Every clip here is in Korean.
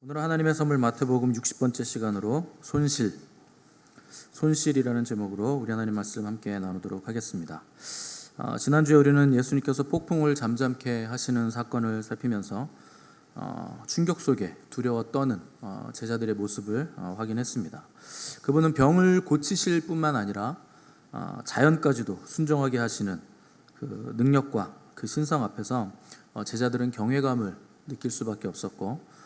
오늘 하나님의 선물 마태복음 60번째 시간으로 손실이라는 제목으로 우리 하나님 말씀 함께 나누도록 하겠습니다. 지난주에 우리는 예수님께서 폭풍을 잠잠케 하시는 사건을 살피면서 충격 속에 두려워 떠는 제자들의 모습을 확인했습니다. 그분은 병을 고치실 뿐만 아니라 자연까지도 순종하게 하시는 그 능력과 그 신성 앞에서 제자들은 경외감을 느낄 수밖에 없었고,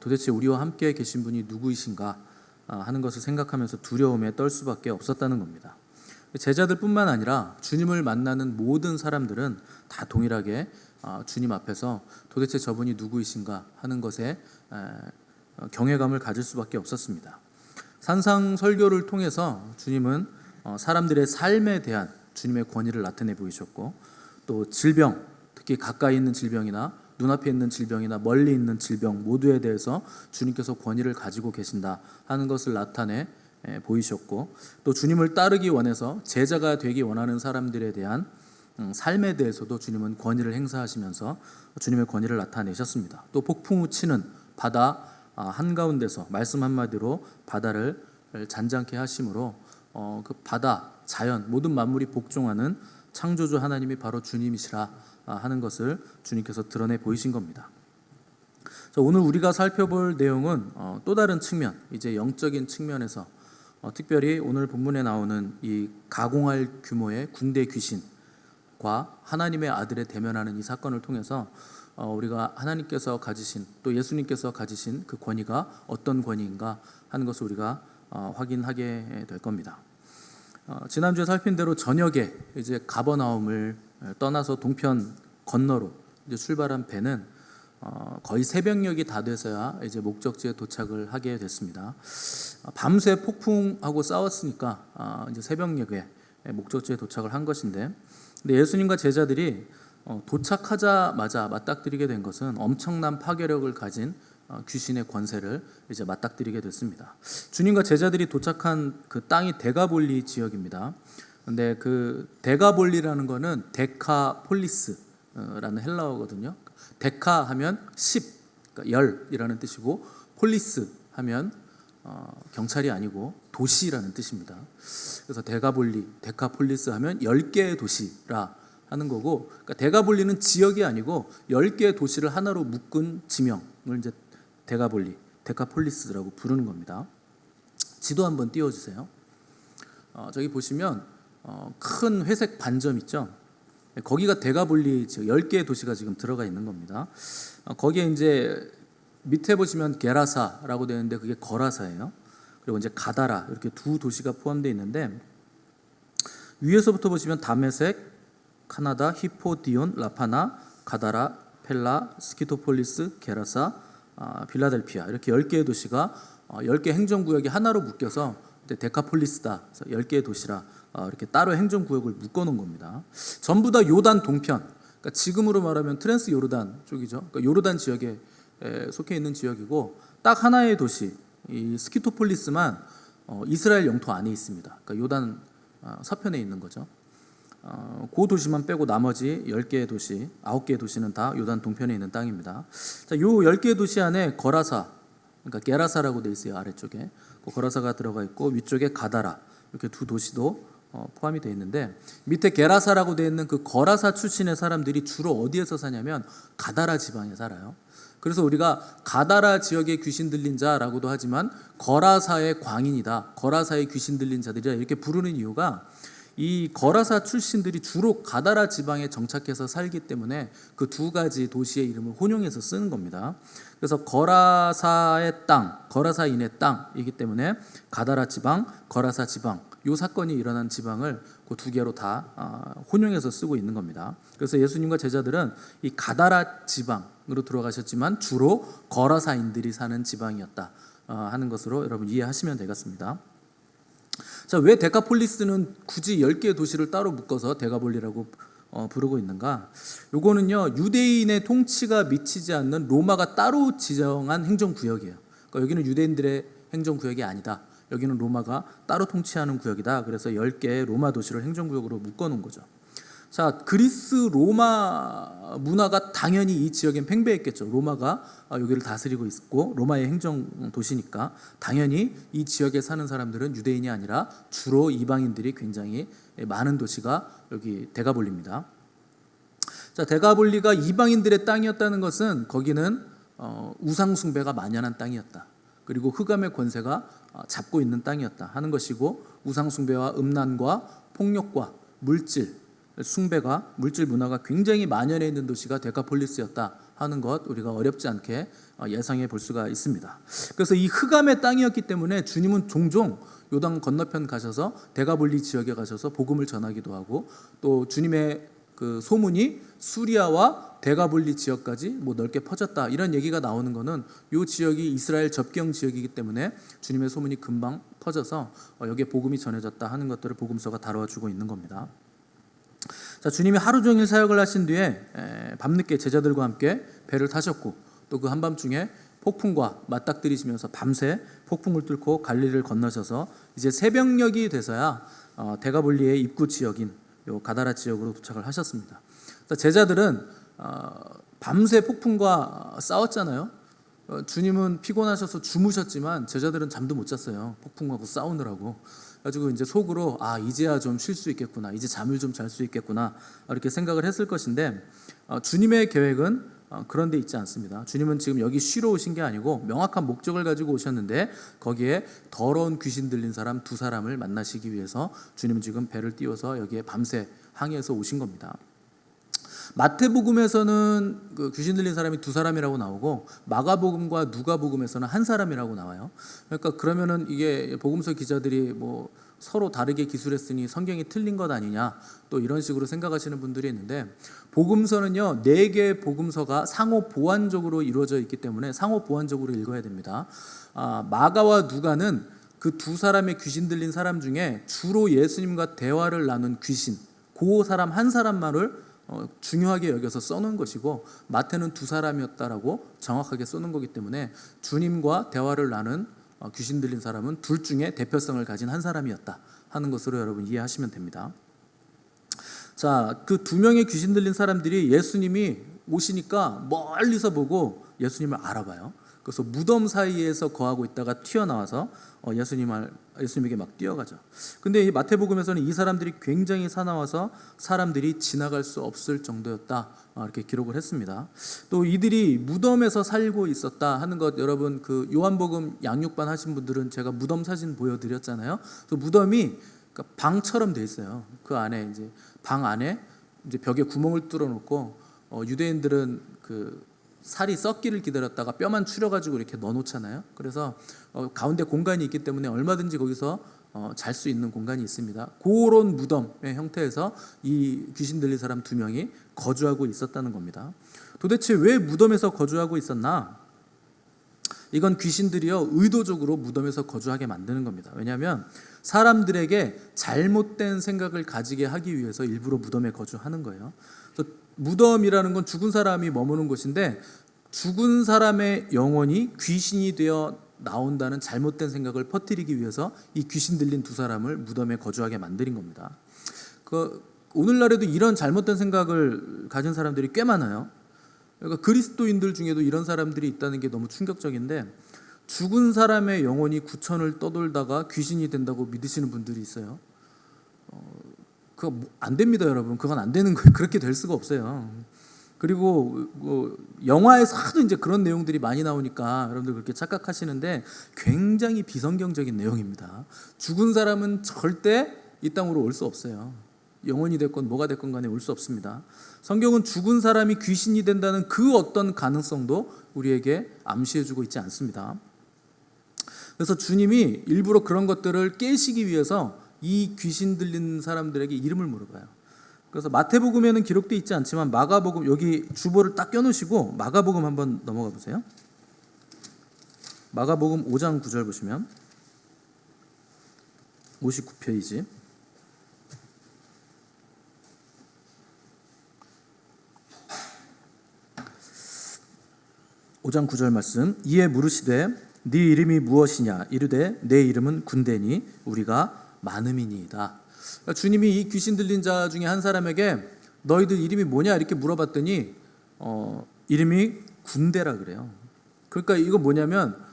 도대체 우리와 함께 계신 분이 누구이신가 하는 것을 생각하면서 두려움에 떨 수밖에 없었다는 겁니다. 제자들뿐만 아니라 주님을 만나는 모든 사람들은 다 동일하게 주님 앞에서 도대체 저분이 누구이신가 하는 것에 경외감을 가질 수밖에 없었습니다. 산상설교를 통해서 주님은 사람들의 삶에 대한 주님의 권위를 나타내 보이셨고, 또 질병, 특히 가까이 있는 질병이나 눈앞에 있는 질병이나 멀리 있는 질병 모두에 대해서 주님께서 권위를 가지고 계신다 하는 것을 나타내 보이셨고, 또 주님을 따르기 원해서 제자가 되기 원하는 사람들에 대한 삶에 대해서도 주님은 권위를 행사하시면서 주님의 권위를 나타내셨습니다. 또 폭풍우 치는 바다 한가운데서 말씀 한마디로 바다를 잔잔케 하심으로 그 바다, 자연, 모든 만물이 복종하는 창조주 하나님이 바로 주님이시라 하는 것을 주님께서 드러내 보이신 겁니다. 오늘 우리가 살펴볼 내용은 또 다른 측면, 이제 영적인 측면에서 특별히 오늘 본문에 나오는 이 가공할 규모의 군대 귀신과 하나님의 아들에 대면하는 이 사건을 통해서 우리가 하나님께서 가지신, 또 예수님께서 가지신 그 권위가 어떤 권위인가 하는 것을 우리가 확인하게 될 겁니다. 지난주에 살핀 대로 저녁에 이제 가버나움을 떠나서 동편 건너로 이제 출발한 배는 거의 새벽녘이 다 돼서야 이제 목적지에 도착을 하게 됐습니다. 밤새 폭풍하고 싸웠으니까 이제 새벽녘에 목적지에 도착을 한 것인데, 근데 예수님과 제자들이 도착하자마자 맞닥뜨리게 된 것은 엄청난 파괴력을 가진 귀신의 권세를 이제 맞닥뜨리게 됐습니다. 주님과 제자들이 도착한 그 땅이 데가볼리 지역입니다. 근데 그 데가볼리라는 거는 데카폴리스라는 헬라어거든요. 데카 하면 10, 그러니까 열이라는 뜻이고, 폴리스 하면 경찰이 아니고 도시라는 뜻입니다. 그래서 데가볼리, 데카폴리스 하면 10개의 도시라 하는 거고, 그러니까 데가볼리는 지역이 아니고 10개의 도시를 하나로 묶은 지명을 이제 데가볼리, 데카폴리스라고 부르는 겁니다. 지도 한번 띄워주세요. 저기 보시면 큰 회색 반점 있죠? 거기가 데가볼리 지역, 10개의 도시가 지금 들어가 있는 겁니다. 거기에 이제 밑에 보시면 게라사라고 되는데 그게 거라사예요. 그리고 이제 가다라, 이렇게 두 도시가 포함되어 있는데, 위에서부터 보시면 다메섹, 카나다, 히포디온, 라파나, 가다라, 펠라, 스키토폴리스, 게라사, 빌라델피아, 이렇게 10개의 도시가 10개 행정구역이 하나로 묶여서 데카폴리스다, 10개의 도시라 이렇게 따로 행정구역을 묶어놓은 겁니다. 전부 다 요단 동편, 그러니까 지금으로 말하면 트랜스 요르단 쪽이죠. 그러니까 요르단 지역에 속해 있는 지역이고, 딱 하나의 도시, 이 스키토폴리스만 이스라엘 영토 안에 있습니다. 그러니까 요단 서편에 있는 거죠. 그 도시만 빼고 나머지 10개의 도시, 9개의 도시는 다 요단 동편에 있는 땅입니다. 자, 요 10개의 도시 안에 거라사, 그러니까 게라사라고 되어 있어요. 아래쪽에 그 거라사가 들어가 있고, 위쪽에 가다라, 이렇게 두 도시도 포함이 되어 있는데, 밑에 게라사라고 되어 있는 그 거라사 출신의 사람들이 주로 어디에서 사냐면 가다라 지방에 살아요. 그래서 우리가 가다라 지역에 귀신 들린 자라고도 하지만 거라사의 광인이다, 거라사의 귀신 들린 자들이라 이렇게 부르는 이유가, 이 거라사 출신들이 주로 가다라 지방에 정착해서 살기 때문에 그 두 가지 도시의 이름을 혼용해서 쓰는 겁니다. 그래서 거라사의 땅, 거라사인의 땅이기 때문에 가다라 지방, 거라사 지방, 이 사건이 일어난 지방을 그 두 개로 다 혼용해서 쓰고 있는 겁니다. 그래서 예수님과 제자들은 이 가다라 지방으로 들어가셨지만 주로 거라사인들이 사는 지방이었다 하는 것으로 여러분 이해하시면 되겠습니다. 자, 왜 데카폴리스는 굳이 10개의 도시를 따로 묶어서 데가볼리라고 부르고 있는가? 요거는요, 유대인의 통치가 미치지 않는 로마가 따로 지정한 행정구역이에요. 그러니까 여기는 유대인들의 행정구역이 아니다, 여기는 로마가 따로 통치하는 구역이다. 그래서 10개의 로마 도시를 행정구역으로 묶어놓은 거죠. 자, 그리스 로마 문화가 당연히 이 지역엔 팽배했겠죠. 로마가 여기를 다스리고 있고 로마의 행정 도시니까 당연히 이 지역에 사는 사람들은 유대인이 아니라 주로 이방인들이 굉장히 많은 도시가 여기 데가볼리입니다. 자, 데가볼리가 이방인들의 땅이었다는 것은 거기는 우상 숭배가 만연한 땅이었다. 그리고 흑암의 권세가 잡고 있는 땅이었다 하는 것이고, 우상 숭배와 음란과 폭력과 물질 숭배가, 물질 문화가 굉장히 만연해 있는 도시가 데카폴리스였다 하는 것 우리가 어렵지 않게 예상해 볼 수가 있습니다. 그래서 이 흑암의 땅이었기 때문에 주님은 종종 요단 건너편 가셔서 데가볼리 지역에 가셔서 복음을 전하기도 하고, 또 주님의 그 소문이 수리아와 데가볼리 지역까지 뭐 넓게 퍼졌다 이런 얘기가 나오는 것은 이 지역이 이스라엘 접경 지역이기 때문에 주님의 소문이 금방 퍼져서 여기에 복음이 전해졌다 하는 것들을 복음서가 다뤄주고 있는 겁니다. 자, 주님이 하루 종일 사역을 하신 뒤에 밤늦게 제자들과 함께 배를 타셨고, 또 그 한밤중에 폭풍과 맞닥뜨리시면서 밤새 폭풍을 뚫고 갈릴리를 건너셔서 이제 새벽녘이 돼서야 데가볼리의 입구 지역인 요 가다라 지역으로 도착을 하셨습니다. 제자들은 밤새 폭풍과 싸웠잖아요. 주님은 피곤하셔서 주무셨지만 제자들은 잠도 못 잤어요. 폭풍하고 싸우느라고. 가지고 이제 속으로 이제야 좀 쉴 수 있겠구나, 이제 잠을 좀 잘 수 있겠구나 이렇게 생각을 했을 것인데, 주님의 계획은 그런 데 있지 않습니다. 주님은 지금 여기 쉬러 오신 게 아니고 명확한 목적을 가지고 오셨는데, 거기에 더러운 귀신 들린 사람 두 사람을 만나시기 위해서 주님은 지금 배를 띄워서 여기에 밤새 항해해서 오신 겁니다. 마태복음에서는 그 귀신 들린 사람이 두 사람이라고 나오고, 마가복음과 누가복음에서는 한 사람이라고 나와요. 그러니까 그러면은 이게 복음서 기자들이 뭐 서로 다르게 기술했으니 성경이 틀린 것 아니냐, 또 이런 식으로 생각하시는 분들이 있는데, 복음서는요 4개의 복음서가 상호 보완적으로 이루어져 있기 때문에 상호 보완적으로 읽어야 됩니다. 마가와 누가는 그 두 사람의 귀신 들린 사람 중에 주로 예수님과 대화를 나눈 귀신, 그 사람 한 사람만을 중요하게 여겨서 써놓은 것이고, 마태는 두 사람이었다라고 정확하게 써놓은 거기 때문에 주님과 대화를 나눈 귀신 들린 사람은 둘 중에 대표성을 가진 한 사람이었다 하는 것으로 여러분 이해하시면 됩니다. 자, 그 두 명의 귀신 들린 사람들이 예수님이 오시니까 멀리서 보고 예수님을 알아봐요. 그래서 무덤 사이에서 거하고 있다가 튀어나와서 예수님에게 막 뛰어가죠. 근데 이 마태복음에서는 이 사람들이 굉장히 사나워서 사람들이 지나갈 수 없을 정도였다 이렇게 기록을 했습니다. 또 이들이 무덤에서 살고 있었다 하는 것, 여러분 그 요한복음 양육반 하신 분들은 제가 무덤 사진 보여드렸잖아요. 그 무덤이 방처럼 돼 있어요. 그 안에 이제 방 안에 이제 벽에 구멍을 뚫어놓고 유대인들은 그 살이 썩기를 기다렸다가 뼈만 추려가지고 이렇게 넣어놓잖아요. 그래서 가운데 공간이 있기 때문에 얼마든지 거기서 잘 수 있는 공간이 있습니다. 그런 무덤의 형태에서 이 귀신 들린 사람 두 명이 거주하고 있었다는 겁니다. 도대체 왜 무덤에서 거주하고 있었나? 이건 귀신들이요 의도적으로 무덤에서 거주하게 만드는 겁니다. 왜냐하면 사람들에게 잘못된 생각을 가지게 하기 위해서 일부러 무덤에 거주하는 거예요. 무덤이라는 건 죽은 사람이 머무는 곳인데, 죽은 사람의 영혼이 귀신이 되어 나온다는 잘못된 생각을 퍼뜨리기 위해서 이 귀신 들린 두 사람을 무덤에 거주하게 만드는 겁니다. 오늘날에도 이런 잘못된 생각을 가진 사람들이 꽤 많아요. 그러니까 그리스도인들 중에도 이런 사람들이 있다는 게 너무 충격적인데, 죽은 사람의 영혼이 구천을 떠돌다가 귀신이 된다고 믿으시는 분들이 있어요. 그거 안 됩니다, 여러분. 그건 안 되는 거예요. 그렇게 될 수가 없어요. 그리고 영화에서 하도 이제 그런 내용들이 많이 나오니까 여러분들 그렇게 착각하시는데 굉장히 비성경적인 내용입니다. 죽은 사람은 절대 이 땅으로 올 수 없어요. 영혼이 됐건 뭐가 됐건 간에 올 수 없습니다. 성경은 죽은 사람이 귀신이 된다는 그 어떤 가능성도 우리에게 암시해주고 있지 않습니다. 그래서 주님이 일부러 그런 것들을 깨시기 위해서 이 귀신 들린 사람들에게 이름을 물어봐요. 그래서 마태복음에는 기록되어 있지 않지만 마가복음, 여기 주보를 딱 껴놓으시고 마가복음 한번 넘어가 보세요. 마가복음 5장 9절 보시면 59페이지. (5장 9절) 말씀. 이에 물으시되 네 이름이 무엇이냐? 이르되 내 이름은 군대니 우리가 많음이니이다. 주님이 이 귀신 들린 자 중에 한 사람에게 너희들 이름이 뭐냐 이렇게 물어봤더니 이름이 군대라 그래요. 그러니까 이거 뭐냐면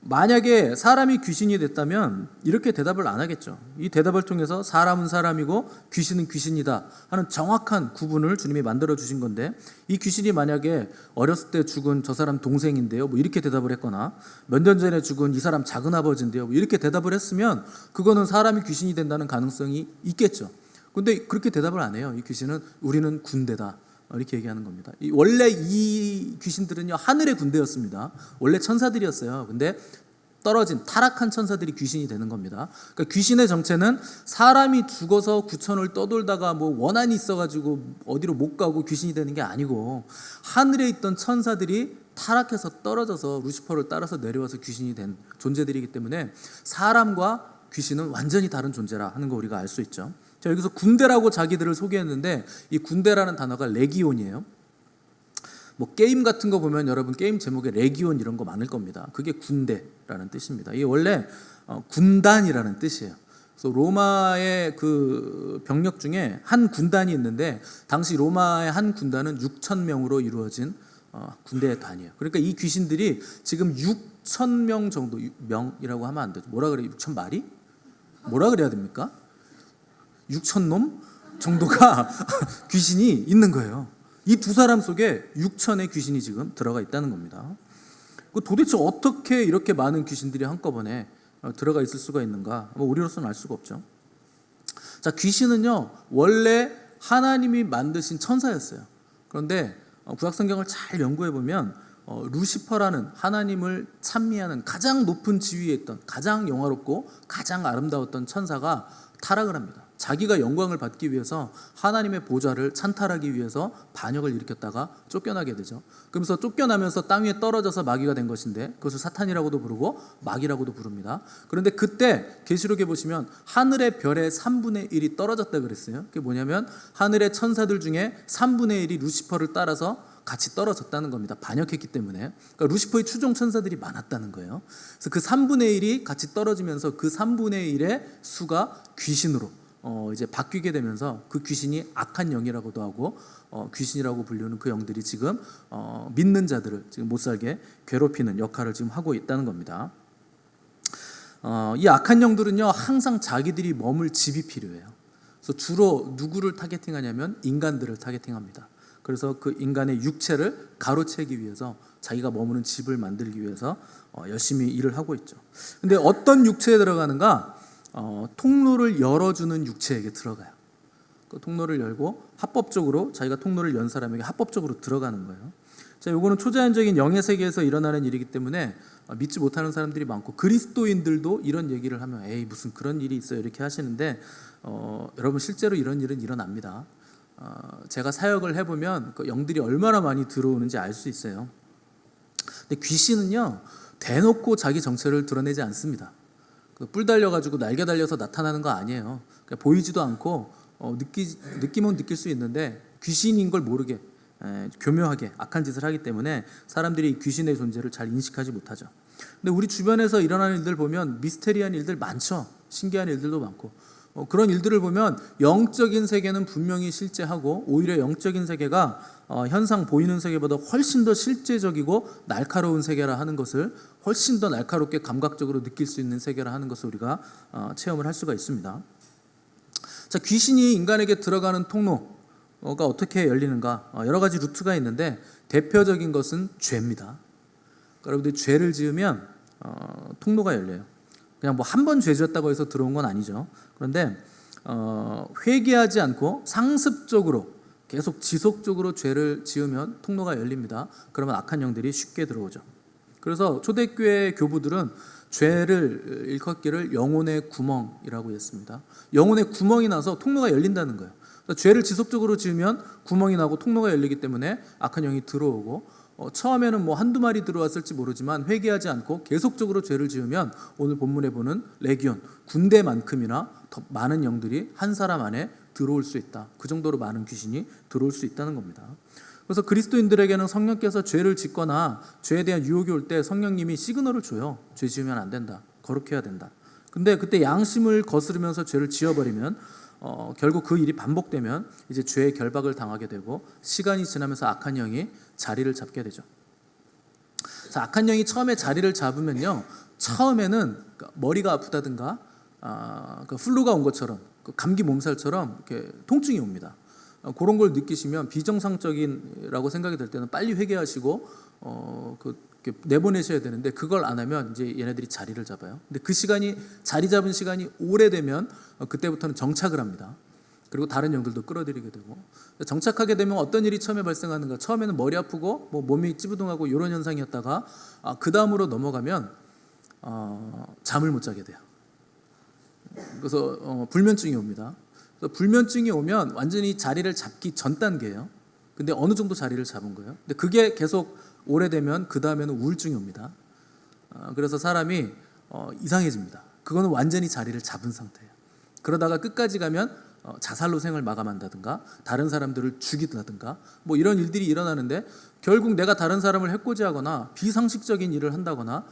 만약에 사람이 귀신이 됐다면 이렇게 대답을 안 하겠죠. 이 대답을 통해서 사람은 사람이고 귀신은 귀신이다 하는 정확한 구분을 주님이 만들어 주신 건데, 이 귀신이 만약에 어렸을 때 죽은 저 사람 동생인데요 뭐 이렇게 대답을 했거나, 몇 년 전에 죽은 이 사람 작은아버지인데요 뭐 이렇게 대답을 했으면 그거는 사람이 귀신이 된다는 가능성이 있겠죠. 근데 그렇게 대답을 안 해요. 이 귀신은 우리는 군대다 이렇게 얘기하는 겁니다. 원래 이 귀신들은요 하늘의 군대였습니다. 원래 천사들이었어요. 근데 떨어진 타락한 천사들이 귀신이 되는 겁니다. 그러니까 귀신의 정체는 사람이 죽어서 구천을 떠돌다가 뭐 원한이 있어가지고 어디로 못 가고 귀신이 되는 게 아니고, 하늘에 있던 천사들이 타락해서 떨어져서 루시퍼를 따라서 내려와서 귀신이 된 존재들이기 때문에 사람과 귀신은 완전히 다른 존재라 하는 거 우리가 알 수 있죠. 자, 여기서 군대라고 자기들을 소개했는데 이 군대라는 단어가 레기온이에요. 뭐 게임 같은 거 보면 여러분 게임 제목에 레기온 이런 거 많을 겁니다. 그게 군대라는 뜻입니다. 이게 원래 군단이라는 뜻이에요. 그래서 로마의 그 병력 중에 한 군단이 있는데 당시 로마의 한 군단은 6,000명으로 이루어진 군대의 단위예요. 그러니까 이 귀신들이 지금 6,000명 정도, 명이라고 하면 안 되죠. 뭐라 그래요? 6,000마리? 뭐라 그래야 됩니까? 6,000놈 정도가 귀신이 있는 거예요. 이 두 사람 속에 6,000의 귀신이 지금 들어가 있다는 겁니다. 도대체 어떻게 이렇게 많은 귀신들이 한꺼번에 들어가 있을 수가 있는가? 우리로서는 알 수가 없죠. 자, 귀신은요 원래 하나님이 만드신 천사였어요. 그런데 구약 성경을 잘 연구해 보면 루시퍼라는 하나님을 찬미하는 가장 높은 지위에 있던, 가장 영화롭고 가장 아름다웠던 천사가 타락을 합니다. 자기가 영광을 받기 위해서 하나님의 보좌를 찬탈하기 위해서 반역을 일으켰다가 쫓겨나게 되죠. 그러면서 쫓겨나면서 땅 위에 떨어져서 마귀가 된 것인데 그것을 사탄이라고도 부르고 마귀라고도 부릅니다. 그런데 그때 계시록에 보시면 하늘의 별의 3분의 1이 떨어졌다 그랬어요. 그게 뭐냐면 하늘의 천사들 중에 3분의 1이 루시퍼를 따라서 같이 떨어졌다는 겁니다. 반역했기 때문에. 그러니까 루시퍼의 추종 천사들이 많았다는 거예요. 그래서 그 3분의 1이 같이 떨어지면서 그 3분의 1의 수가 귀신으로 이제 바뀌게 되면서 그 귀신이 악한 영이라고도 하고 귀신이라고 불리는 그 영들이 지금 믿는 자들을 지금 못 살게 괴롭히는 역할을 지금 하고 있다는 겁니다. 이 악한 영들은요 항상 자기들이 머물 집이 필요해요. 그래서 주로 누구를 타겟팅하냐면 인간들을 타겟팅합니다. 그래서 그 인간의 육체를 가로채기 위해서 자기가 머무는 집을 만들기 위해서 열심히 일을 하고 있죠. 근데 어떤 육체에 들어가는가? 통로를 열어주는 육체에게 들어가요. 그 통로를 열고 합법적으로, 자기가 통로를 연 사람에게 합법적으로 들어가는 거예요. 자, 요거는 초자연적인 영의 세계에서 일어나는 일이기 때문에 믿지 못하는 사람들이 많고, 그리스도인들도 이런 얘기를 하면 에이 무슨 그런 일이 있어요 이렇게 하시는데 여러분 실제로 이런 일은 일어납니다. 제가 사역을 해보면 그 영들이 얼마나 많이 들어오는지 알 수 있어요. 근데 귀신은요 대놓고 자기 정체를 드러내지 않습니다. 뿔 달려가지고 날개 달려서 나타나는 거 아니에요. 그러니까 보이지도 않고 느끼면 느낄 수 있는데 귀신인 걸 모르게 교묘하게 악한 짓을 하기 때문에 사람들이 귀신의 존재를 잘 인식하지 못하죠. 근데 우리 주변에서 일어나는 일들 보면 미스테리한 일들 많죠. 신기한 일들도 많고 그런 일들을 보면 영적인 세계는 분명히 실제하고, 오히려 영적인 세계가 현상 보이는 세계보다 훨씬 더 실제적이고 날카로운 세계라 하는 것을, 훨씬 더 날카롭게 감각적으로 느낄 수 있는 세계라 하는 것을 우리가 체험을 할 수가 있습니다. 자, 귀신이 인간에게 들어가는 통로가 어떻게 열리는가? 여러 가지 루트가 있는데 대표적인 것은 죄입니다. 여러분들이 죄를 지으면 통로가 열려요. 그냥 뭐 한 번 죄 지었다고 해서 들어온 건 아니죠. 그런데 회개하지 않고 상습적으로 계속 지속적으로 죄를 지으면 통로가 열립니다. 그러면 악한 영들이 쉽게 들어오죠. 그래서 초대교회 교부들은 죄를 일컫기를 영혼의 구멍이라고 했습니다. 영혼의 구멍이 나서 통로가 열린다는 거예요. 그래서 죄를 지속적으로 지으면 구멍이 나고 통로가 열리기 때문에 악한 영이 들어오고, 처음에는 뭐 한두 마리 들어왔을지 모르지만 회개하지 않고 계속적으로 죄를 지으면 오늘 본문에 보는 레기온, 군대만큼이나 더 많은 영들이 한 사람 안에 들어올 수 있다. 그 정도로 많은 귀신이 들어올 수 있다는 겁니다. 그래서 그리스도인들에게는 성령께서 죄를 짓거나 죄에 대한 유혹이 올 때 성령님이 시그널을 줘요. 죄 지으면 안 된다. 거룩해야 된다. 근데 그때 양심을 거스르면서 죄를 지어버리면 결국 그 일이 반복되면 이제 죄의 결박을 당하게 되고 시간이 지나면서 악한 영이 자리를 잡게 되죠. 자, 악한 영이 처음에 자리를 잡으면요, 처음에는 머리가 아프다든가 그 플루가 온 것처럼, 그 감기 몸살처럼 이렇게 통증이 옵니다. 그런 걸 느끼시면 비정상적이라고 생각이 될 때는 빨리 회개하시고 내보내셔야 되는데, 그걸 안 하면 이제 얘네들이 자리를 잡아요. 근데 그 시간이, 자리 잡은 시간이 오래되면 그때부터는 정착을 합니다. 그리고 다른 영들도 끌어들이게 되고, 정착하게 되면 어떤 일이 처음에 발생하는가? 처음에는 머리 아프고 뭐 몸이 찌부둥하고 이런 현상이었다가 그 다음으로 넘어가면 잠을 못 자게 돼요. 그래서 불면증이 옵니다. 그래서 불면증이 오면 완전히 자리를 잡기 전 단계예요. 근데 어느 정도 자리를 잡은 거예요. 근데 그게 계속 오래되면 그 다음에는 우울증이 옵니다. 그래서 사람이 이상해집니다. 그거는 완전히 자리를 잡은 상태예요. 그러다가 끝까지 가면 자살로 생을 마감한다든가 다른 사람들을 죽이다든가 뭐 이런 일들이 일어나는데, 결국 내가 다른 사람을 해코지하거나 비상식적인 일을 한다거나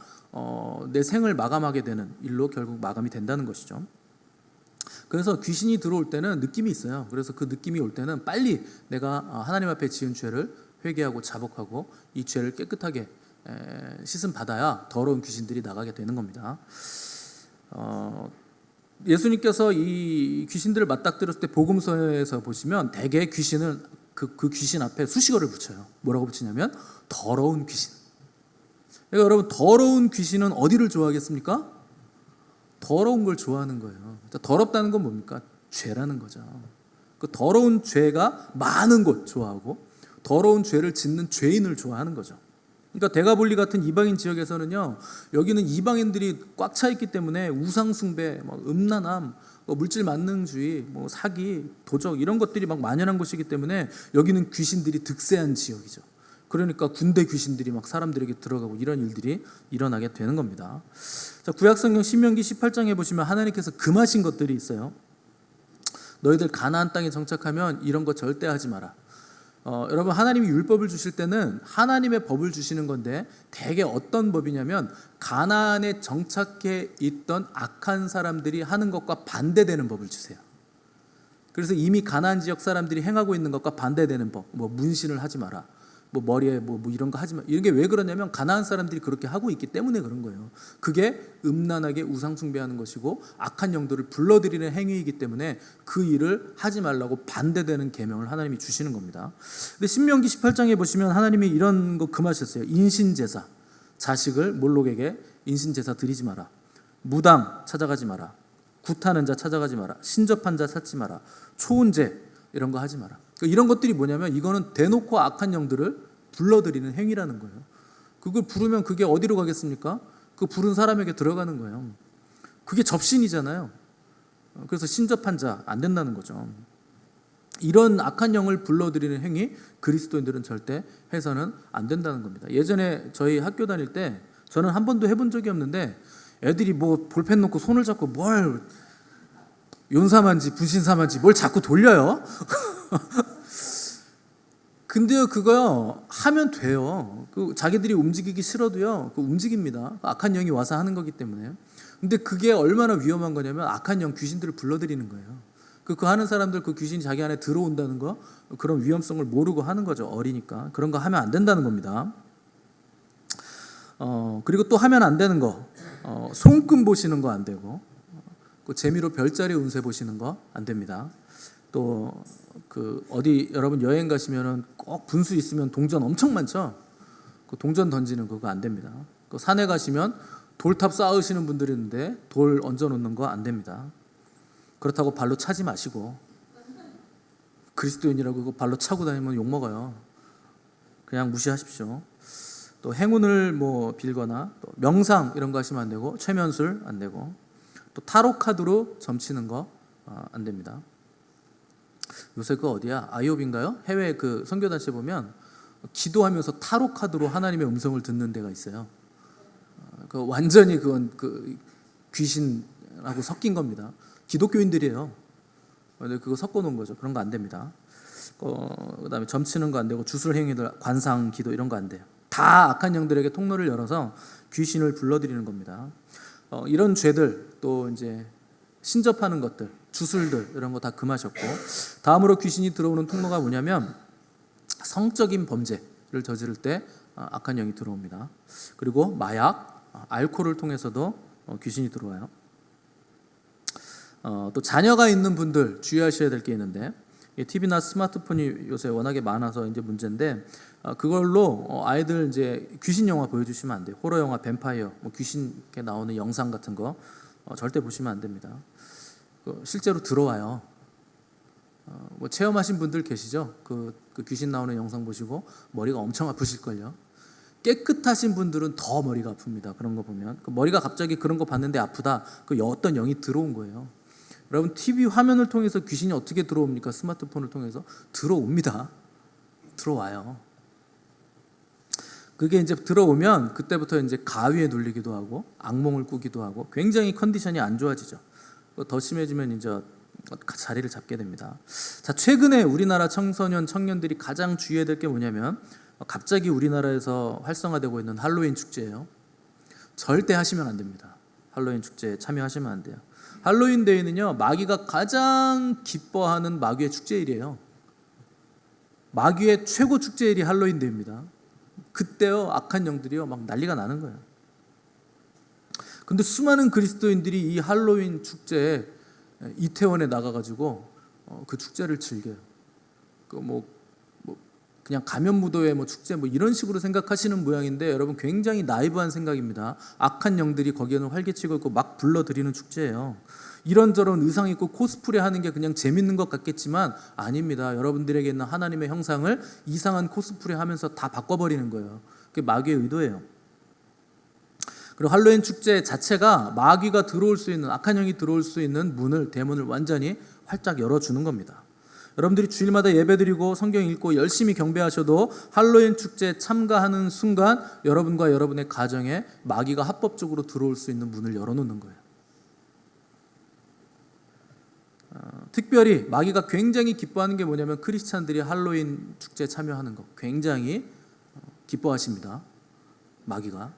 내 생을 마감하게 되는 일로 결국 마감이 된다는 것이죠. 그래서 귀신이 들어올 때는 느낌이 있어요. 그래서 그 느낌이 올 때는 빨리 내가 하나님 앞에 지은 죄를 회개하고 자복하고 이 죄를 깨끗하게 씻음 받아야 더러운 귀신들이 나가게 되는 겁니다. 예수님께서 이 귀신들을 맞닥뜨렸을 때 복음서에서 보시면 대개 귀신은 그 귀신 앞에 수식어를 붙여요. 뭐라고 붙이냐면 더러운 귀신. 그러니까 여러분, 더러운 귀신은 어디를 좋아하겠습니까? 더러운 걸 좋아하는 거예요. 더럽다는 건 뭡니까? 죄라는 거죠. 그 더러운 죄가 많은 곳 좋아하고 더러운 죄를 짓는 죄인을 좋아하는 거죠. 그러니까 데가볼리 같은 이방인 지역에서는요, 여기는 이방인들이 꽉 차 있기 때문에 우상 숭배, 음란함, 물질 만능주의, 사기, 도적 이런 것들이 막 만연한 곳이기 때문에 여기는 귀신들이 득세한 지역이죠. 그러니까 군대 귀신들이 막 사람들에게 들어가고 이런 일들이 일어나게 되는 겁니다. 자, 구약성경 신명기 18장에 보시면 하나님께서 금하신 것들이 있어요. 너희들 가나안 땅에 정착하면 이런 거 절대 하지 마라. 여러분, 하나님이 율법을 주실 때는 하나님의 법을 주시는 건데, 대개 어떤 법이냐면 가나안에 정착해 있던 악한 사람들이 하는 것과 반대되는 법을 주세요. 그래서 이미 가나안 지역 사람들이 행하고 있는 것과 반대되는 법, 문신을 하지 마라, 머리에 이런 거 하지 마. 이런 게 왜 그러냐면 가나안 사람들이 그렇게 하고 있기 때문에 그런 거예요. 그게 음란하게 우상 숭배하는 것이고 악한 영들을 불러들이는 행위이기 때문에 그 일을 하지 말라고 반대되는 계명을 하나님이 주시는 겁니다. 근데 신명기 18장에 보시면 하나님이 이런 거 금하셨어요. 인신제사, 자식을 몰록에게 인신제사 드리지 마라. 무당 찾아가지 마라. 굿하는 자 찾아가지 마라. 신접한 자 찾지 마라. 초혼제 이런 거 하지 마라. 이런 것들이 뭐냐면 이거는 대놓고 악한 영들을 불러들이는 행위라는 거예요. 그걸 부르면 그게 어디로 가겠습니까? 그 부른 사람에게 들어가는 거예요. 그게 접신이잖아요. 그래서 신접한 자 안 된다는 거죠. 이런 악한 영을 불러들이는 행위, 그리스도인들은 절대 해서는 안 된다는 겁니다. 예전에 저희 학교 다닐 때 저는 한 번도 해본 적이 없는데 애들이 볼펜 놓고 손을 잡고 뭘 윤사만지 분신사만지 뭘 자꾸 돌려요. 근데요, 그거요 하면 돼요. 자기들이 움직이기 싫어도요, 움직입니다. 악한 영이 와서 하는 거기 때문에. 근데 그게 얼마나 위험한 거냐면 악한 영, 귀신들을 불러들이는 거예요. 그 하는 사람들, 그 귀신이 자기 안에 들어온다는 거, 그런 위험성을 모르고 하는 거죠. 어리니까. 그런 거 하면 안 된다는 겁니다. 그리고 또 하면 안 되는 거, 손금 보시는 거 안 되고, 재미로 별자리 운세 보시는 거 안 됩니다. 또 어디 여러분 여행 가시면은 꼭 분수 있으면 동전 엄청 많죠. 그 동전 던지는 그거 안 됩니다. 산에 가시면 돌탑 쌓으시는 분들이 있는데 돌 얹어 놓는 거 안 됩니다. 그렇다고 발로 차지 마시고, 그리스도인이라고 그거 발로 차고 다니면 욕 먹어요. 그냥 무시하십시오. 또 행운을 빌거나 또 명상 이런 거 하시면 안 되고, 최면술 안 되고, 또 타로 카드로 점치는 거 안 됩니다. 요새 어디야? 아이옵인가요? 해외 선교단체 보면 기도하면서 타로 카드로 하나님의 음성을 듣는 데가 있어요. 완전히 그건 귀신하고 섞인 겁니다. 기독교인들이에요. 근데 그거 섞어 놓은 거죠. 그런 거 안 됩니다. 그다음에 점치는 거 안 되고, 주술 행위들, 관상, 기도 이런 거 안 돼요. 다 악한 영들에게 통로를 열어서 귀신을 불러들이는 겁니다. 이런 죄들, 또 이제 신접하는 것들, 주술들 이런 거 다 금하셨고, 다음으로 귀신이 들어오는 통로가 뭐냐면 성적인 범죄를 저지를 때 악한 영이 들어옵니다. 그리고 마약, 알코올을 통해서도 귀신이 들어와요. 또 자녀가 있는 분들 주의하셔야 될 게 있는데, TV나 스마트폰이 요새 워낙에 많아서 이제 문제인데, 그걸로 아이들 이제 귀신 영화 보여주시면 안 돼요. 호러 영화, 뱀파이어, 뭐 귀신 이렇게 나오는 영상 같은 거 절대 보시면 안 됩니다. 실제로 들어와요. 뭐 체험하신 분들 계시죠? 그 귀신 나오는 영상 보시고 머리가 엄청 아프실걸요. 깨끗하신 분들은 더 머리가 아픕니다. 그런 거 보면 머리가 갑자기 그런 거 봤는데 아프다. 어떤 영이 들어온 거예요. 여러분, TV 화면을 통해서 귀신이 어떻게 들어옵니까? 스마트폰을 통해서 들어옵니다. 들어와요. 그게 이제 들어오면 그때부터 이제 가위에 눌리기도 하고 악몽을 꾸기도 하고 굉장히 컨디션이 안 좋아지죠. 더 심해지면 이제 자리를 잡게 됩니다. 자, 최근에 우리나라 청소년 청년들이 가장 주의해야 될 게 뭐냐면 갑자기 우리나라에서 활성화되고 있는 할로윈 축제예요. 절대 하시면 안 됩니다. 할로윈 축제에 참여하시면 안 돼요. 할로윈 데이는요, 마귀가 가장 기뻐하는 마귀의 축제일이에요. 마귀의 최고 축제일이 할로윈 데이입니다. 그때요, 악한 영들이요 막 난리가 나는 거예요. 근데 수많은 그리스도인들이 이 할로윈 축제에 이태원에 나가가지고 그 축제를 즐겨요. 그냥 가면무도회 축제 이런 식으로 생각하시는 모양인데, 여러분 굉장히 나이브한 생각입니다. 악한 영들이 거기에는 활개치고 있고 막 불러들이는 축제예요. 이런저런 의상 입고 코스프레 하는 게 그냥 재밌는 것 같겠지만 아닙니다. 여러분들에게 있는 하나님의 형상을 이상한 코스프레 하면서 다 바꿔버리는 거예요. 그게 마귀의 의도예요. 그리고 할로윈 축제 자체가 마귀가 들어올 수 있는, 악한 영이 들어올 수 있는 대문을 완전히 활짝 열어주는 겁니다. 여러분들이 주일마다 예배드리고 성경 읽고 열심히 경배하셔도 할로윈 축제에 참가하는 순간 여러분과 여러분의 가정에 마귀가 합법적으로 들어올 수 있는 문을 열어놓는 거예요. 특별히 마귀가 굉장히 기뻐하는 게 뭐냐면 크리스찬들이 할로윈 축제에 참여하는 거 굉장히 기뻐하십니다. 마귀가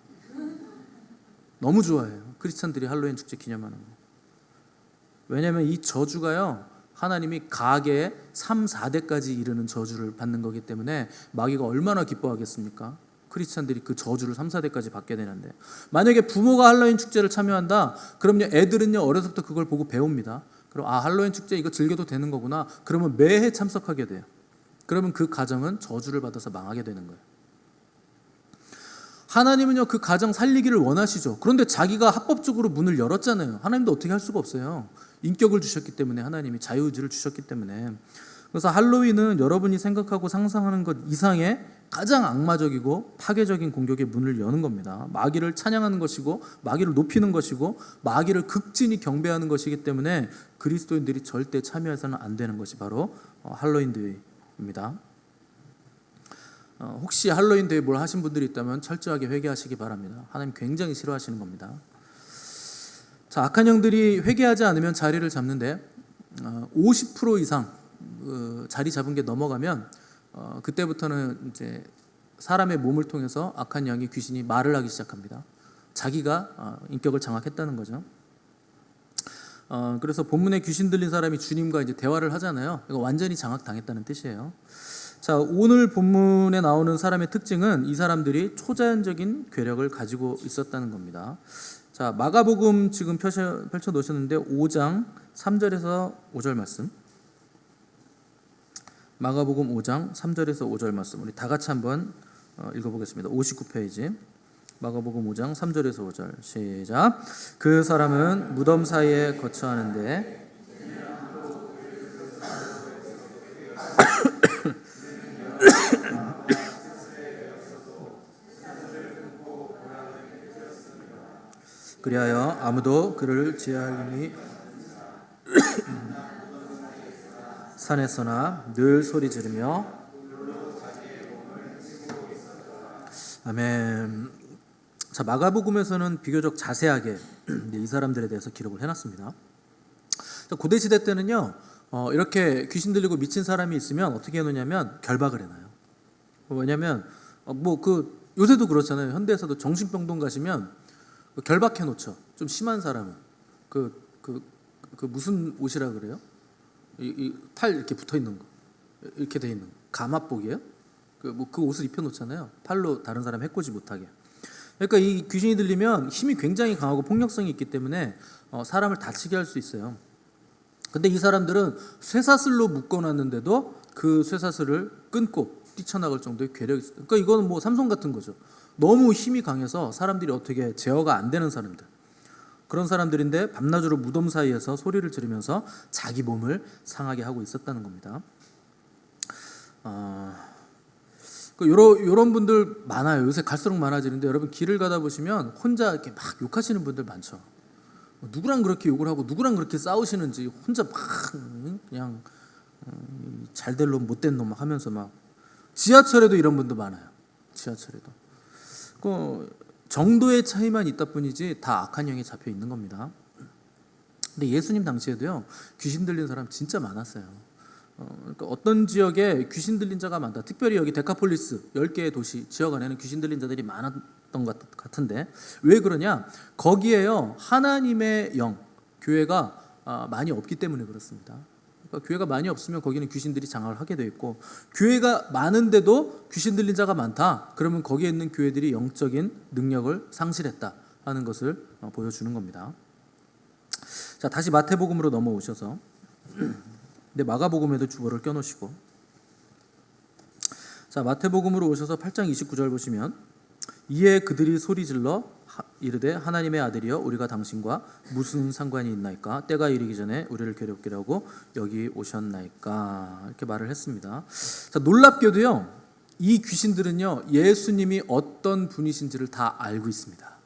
너무 좋아해요. 크리스찬들이 할로윈 축제 기념하는 거. 왜냐하면 이 저주가요, 하나님이 가계의 3, 4대까지 이르는 저주를 받는 거기 때문에 마귀가 얼마나 기뻐하겠습니까? 크리스찬들이 그 저주를 3, 4대까지 받게 되는데, 만약에 부모가 할로윈 축제를 참여한다, 그럼요 애들은요 어려서부터 그걸 보고 배웁니다. 그럼 할로윈 축제 이거 즐겨도 되는 거구나. 그러면 매해 참석하게 돼요. 그러면 그 가정은 저주를 받아서 망하게 되는 거예요. 하나님은요 그 가정 살리기를 원하시죠. 그런데 자기가 합법적으로 문을 열었잖아요. 하나님도 어떻게 할 수가 없어요. 인격을 주셨기 때문에, 하나님이 자유의지를 주셨기 때문에. 그래서 할로윈은 여러분이 생각하고 상상하는 것 이상의 가장 악마적이고 파괴적인 공격의 문을 여는 겁니다. 마귀를 찬양하는 것이고 마귀를 높이는 것이고 마귀를 극진히 경배하는 것이기 때문에 그리스도인들이 절대 참여해서는 안 되는 것이 바로 할로윈 데이입니다. 혹시 할로윈 데이 뭘 하신 분들이 있다면 철저하게 회개하시기 바랍니다. 하나님 굉장히 싫어하시는 겁니다. 자, 악한 영들이 회개하지 않으면 자리를 잡는데 50% 이상 자리 잡은 게 넘어가면 그때부터는 이제 사람의 몸을 통해서 악한 영이, 귀신이 말을 하기 시작합니다. 자기가 인격을 장악했다는 거죠. 그래서 본문에 귀신 들린 사람이 주님과 이제 대화를 하잖아요. 이거 완전히 장악당했다는 뜻이에요. 자, 오늘 본문에 나오는 사람의 특징은 이 사람들이 초자연적인 괴력을 가지고 있었다는 겁니다. 자, 마가복음 지금 펼쳐 놓으셨는데 5장 3절에서 5절 말씀. 마가복음 5장 3절에서 5절 말씀. 우리 다 같이 한번 읽어보겠습니다. 59페이지. 마가복음 5장 3절에서 5절. 시작. 그 사람은 무덤 사이에 거처하는데 그리하여 아무도 그를 제하림이 산에서나 늘 소리 지르며. 아멘. 자, 마가복음에서는 비교적 자세하게 이 사람들에 대해서 기록을 해놨습니다. 고대 시대 때는요, 이렇게 귀신 들리고 미친 사람이 있으면 어떻게 해놓냐면 결박을 해놔요. 왜냐하면 요새도 그렇잖아요. 현대에서도 정신병동 가시면 결박해 놓죠. 좀 심한 사람은 그 무슨 옷이라 그래요? 팔 이렇게 붙어 있는 거, 이렇게 돼 있는 거. 가마복이에요? 그 옷을 입혀 놓잖아요. 팔로 다른 사람 해코지 못하게. 그러니까 이 귀신이 들리면 힘이 굉장히 강하고 폭력성이 있기 때문에 사람을 다치게 할 수 있어요. 근데 이 사람들은 쇠사슬로 묶어놨는데도 그 쇠사슬을 끊고 뛰쳐나갈 정도의 괴력이 있어요. 그러니까 이거는 뭐 삼손 같은 거죠. 너무 힘이 강해서 사람들이 어떻게 제어가 안 되는 사람들, 그런 사람들인데 밤낮으로 무덤 사이에서 소리를 지르면서 자기 몸을 상하게 하고 있었다는 겁니다. 이런 분들 많아요. 요새 갈수록 많아지는데, 여러분 길을 가다 보시면 혼자 이렇게 막 욕하시는 분들 많죠. 누구랑 그렇게 욕을 하고 누구랑 그렇게 싸우시는지 혼자 막 그냥 잘될 놈 못된 놈 하면서 막. 지하철에도 이런 분도 많아요. 지하철에도 정도의 차이만 있다 뿐이지 다 악한 영에 잡혀 있는 겁니다. 근데 예수님 당시에도요, 귀신 들린 사람 진짜 많았어요. 그러니까 어떤 지역에 귀신 들린 자가 많다. 특별히 여기 데카폴리스 10개의 도시 지역 안에는 귀신 들린 자들이 많았던 것 같은데, 왜 그러냐? 거기에요, 하나님의 영, 교회가 많이 없기 때문에 그렇습니다. 그러니까 교회가 많이 없으면 거기는 귀신들이 장악을 하게 돼 있고, 교회가 많은데도 귀신 들린 자가 많다. 그러면 거기에 있는 교회들이 영적인 능력을 상실했다 하는 것을 보여주는 겁니다. 자, 다시 마태복음으로 넘어오셔서, 근데 마가복음에도 주보를 껴놓으시고, 자, 마태복음으로 오셔서 8장 29절 보시면, 이에 그들이 소리질러 이르되 하나님의 아들이여 우리가 당신과 무슨 상관이 있나이까? 때가 이르기 전에 우리를 괴롭게 하고 여기 오셨나이까? 이렇게 말을 했습니다. 자, 놀랍게도요, 이 귀신들은요, 예수님이 어떤 분이신지를 다 알고 있습니다.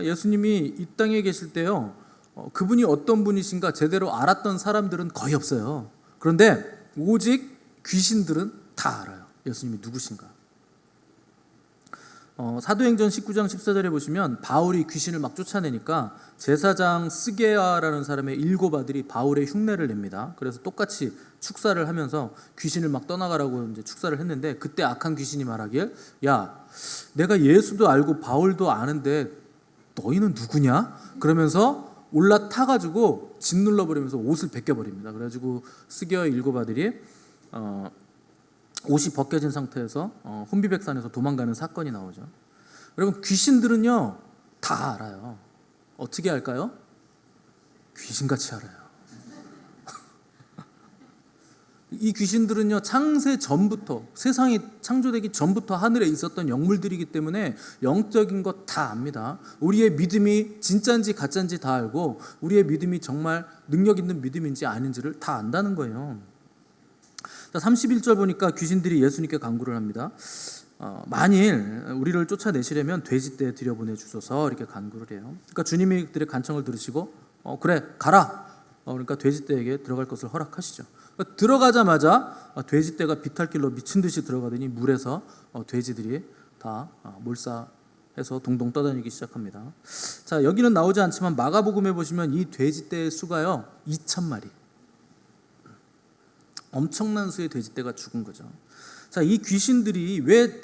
예수님이 이 땅에 계실 때요, 그분이 어떤 분이신가 제대로 알았던 사람들은 거의 없어요. 그런데 오직 귀신들은 다 알아요. 예수님이 누구신가. 사도행전 19장 14절에 보시면 바울이 귀신을 막 쫓아내니까 제사장 스게아라는 사람의 7 아들이 바울의 흉내를 냅니다. 그래서 똑같이 축사를 하면서 귀신을 막 떠나가라고 이제 축사를 했는데, 그때 악한 귀신이 말하길, 야, 내가 예수도 알고 바울도 아는데 너희는 누구냐? 그러면서 올라타가지고 짓눌러 버리면서 옷을 벗겨버립니다. 그래가지고 스게아의 7 아들이 옷이 벗겨진 상태에서 혼비백산에서 도망가는 사건이 나오죠. 여러분, 귀신들은요 다 알아요. 어떻게 알까요? 귀신같이 알아요. 이 귀신들은요, 창세 전부터, 세상이 창조되기 전부터 하늘에 있었던 영물들이기 때문에 영적인 것 다 압니다. 우리의 믿음이 진짜인지 가짜인지 다 알고, 우리의 믿음이 정말 능력 있는 믿음인지 아닌지를 다 안다는 거예요. 자, 31절 보니까 귀신들이 예수님께 간구를 합니다. 만일 우리를 쫓아내시려면 돼지떼에 들여보내 주소서, 이렇게 간구를 해요. 그러니까 주님이 그들의 간청을 들으시고 그래 가라, 그러니까 돼지떼에게 들어갈 것을 허락하시죠. 그러니까 들어가자마자 돼지떼가 비탈길로 미친 듯이 들어가더니 물에서 돼지들이 다 몰사해서 동동 떠다니기 시작합니다. 자, 여기는 나오지 않지만 마가복음에 보시면 이 돼지떼의 수가요 2,000마리, 엄청난 수의 돼지떼가 죽은 거죠. 자, 이 귀신들이 왜